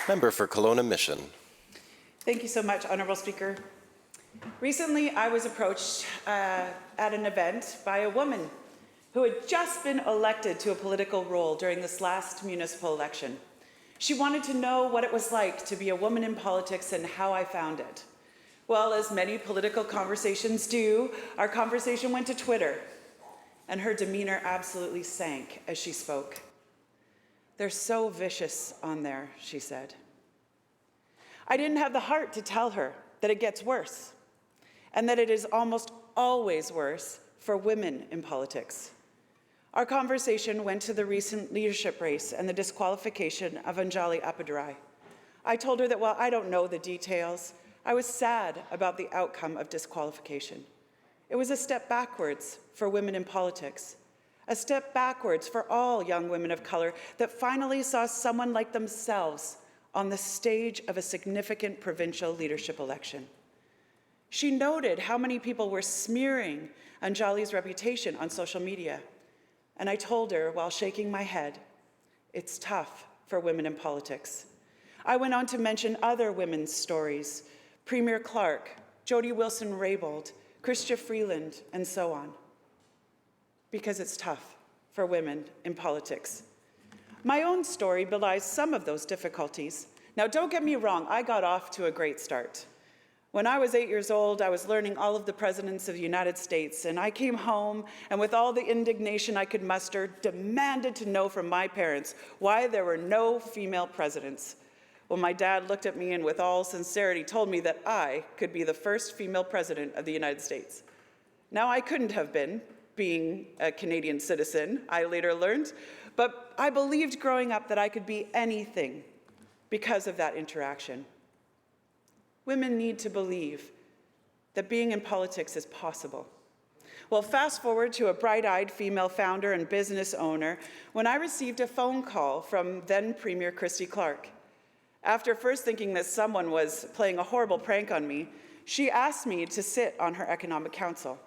Member for Kelowna Mission. Thank you so much, Honourable Speaker. Recently, I was approached at an event by a woman who had just been elected to a political role during this last municipal election. She wanted to know what it was like to be a woman in politics and how I found it. Well, as many political conversations do, our conversation went to Twitter, and her demeanor absolutely sank as she spoke. "They're so vicious on there," she said. I didn't have the heart to tell her that it gets worse, and that it is almost always worse for women in politics. Our conversation went to the recent leadership race and the disqualification of Anjali Appadurai. I told her that while I don't know the details, I was sad about the outcome of disqualification. It was a step backwards for women in politics, a step backwards for all young women of color that finally saw someone like themselves on the stage of a significant provincial leadership election. She noted how many people were smearing Anjali's reputation on social media. And I told her, while shaking my head, it's tough for women in politics. I went on to mention other women's stories, Premier Clark, Jody Wilson-Raybould, Chrystia Freeland, and so on. Because it's tough for women in politics. My own story belies some of those difficulties. Now, don't get me wrong, I got off to a great start. When I was 8 years old, I was learning all of the presidents of the United States, and I came home and with all the indignation I could muster, demanded to know from my parents why there were no female presidents. Well, my dad looked at me and with all sincerity told me that I could be the first female president of the United States. Now, I couldn't have been, being a Canadian citizen, I later learned, but I believed growing up that I could be anything because of that interaction. Women need to believe that being in politics is possible. Well, fast forward to a bright-eyed female founder and business owner when I received a phone call from then Premier Christy Clark. After first thinking that someone was playing a horrible prank on me, she asked me to sit on her economic council.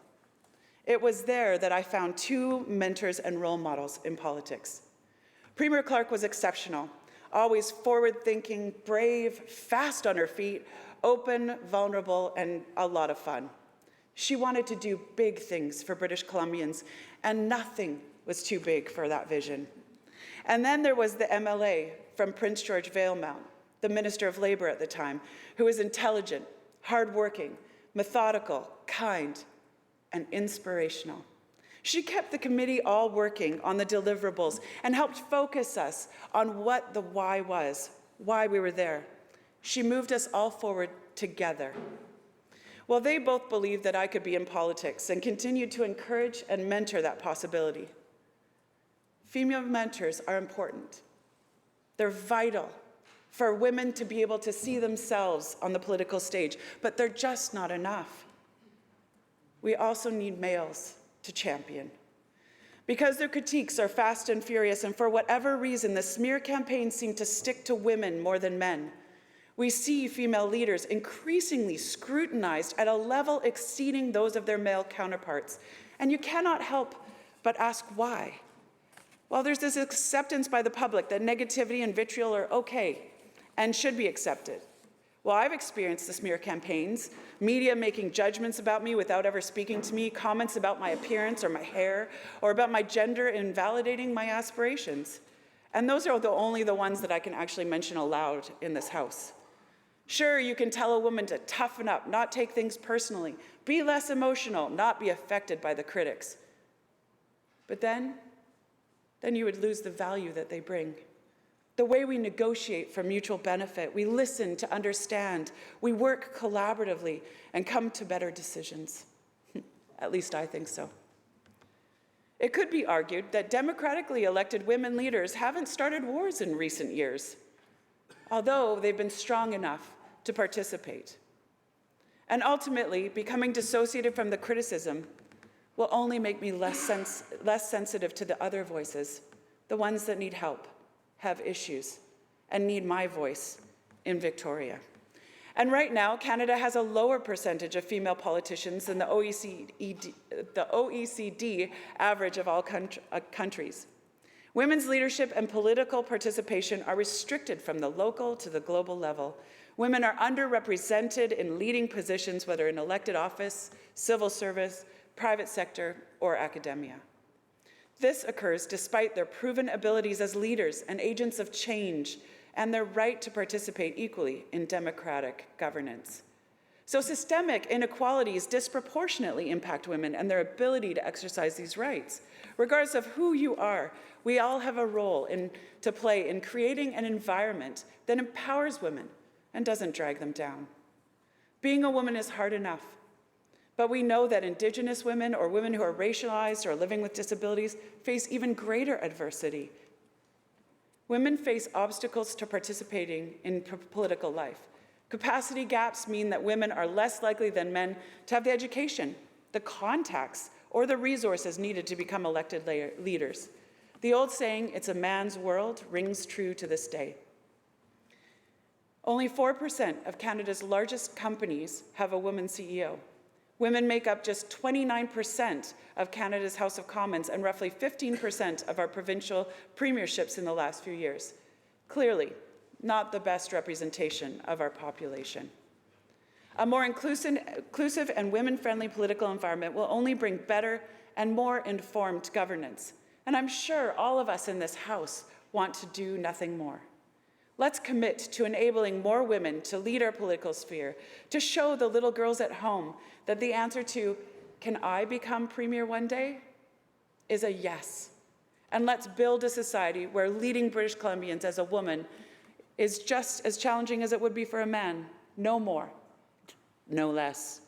It was there that I found two mentors and role models in politics. Premier Clark was exceptional, always forward-thinking, brave, fast on her feet, open, vulnerable, and a lot of fun. She wanted to do big things for British Columbians, and nothing was too big for that vision. And then there was the MLA from Prince George Valemount, the Minister of Labour at the time, who was intelligent, hardworking, methodical, kind, and inspirational. She kept the committee all working on the deliverables and helped focus us on what the why was, why we were there. She moved us all forward together. Well, they both believed that I could be in politics and continued to encourage and mentor that possibility. Female mentors are important. They're vital for women to be able to see themselves on the political stage, but they're just not enough. We also need males to champion. Because their critiques are fast and furious, and for whatever reason, the smear campaigns seem to stick to women more than men. We see female leaders increasingly scrutinized at a level exceeding those of their male counterparts. And you cannot help but ask why. Well, there's this acceptance by the public that negativity and vitriol are okay and should be accepted. Well, I've experienced the smear campaigns, media making judgments about me without ever speaking to me, comments about my appearance or my hair, or about my gender invalidating my aspirations. And those are only the ones that I can actually mention aloud in this House. Sure, you can tell a woman to toughen up, not take things personally, be less emotional, not be affected by the critics. But then you would lose the value that they bring. The way we negotiate for mutual benefit, we listen to understand, we work collaboratively and come to better decisions. At least I think so. It could be argued that democratically elected women leaders haven't started wars in recent years, although they've been strong enough to participate. And ultimately, becoming dissociated from the criticism will only make me less sensitive to the other voices, the ones that need help, have issues, and need my voice in Victoria. And right now, Canada has a lower percentage of female politicians than the OECD average of all countries. Women's leadership and political participation are restricted from the local to the global level. Women are underrepresented in leading positions, whether in elected office, civil service, private sector, or academia. This occurs despite their proven abilities as leaders and agents of change and their right to participate equally in democratic governance. So systemic inequalities disproportionately impact women and their ability to exercise these rights. Regardless of who you are, we all have a role to play in creating an environment that empowers women and doesn't drag them down. Being a woman is hard enough, but we know that Indigenous women or women who are racialized or living with disabilities face even greater adversity. Women face obstacles to participating in political life. Capacity gaps mean that women are less likely than men to have the education, the contacts, or the resources needed to become elected leaders. The old saying, "It's a man's world," rings true to this day. Only 4% of Canada's largest companies have a woman CEO. Women make up just 29% of Canada's House of Commons and roughly 15% of our provincial premierships in the last few years. Clearly, not the best representation of our population. A more inclusive and women-friendly political environment will only bring better and more informed governance. And I'm sure all of us in this House want to do nothing more. Let's commit to enabling more women to lead our political sphere, to show the little girls at home that the answer to, "Can I become premier one day?" is a yes. And let's build a society where leading British Columbians as a woman is just as challenging as it would be for a man, no more, no less.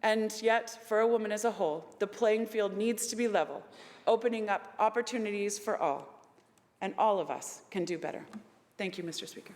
And yet, for a woman as a whole, the playing field needs to be level, opening up opportunities for all, and all of us can do better. Thank you, Mr. Speaker.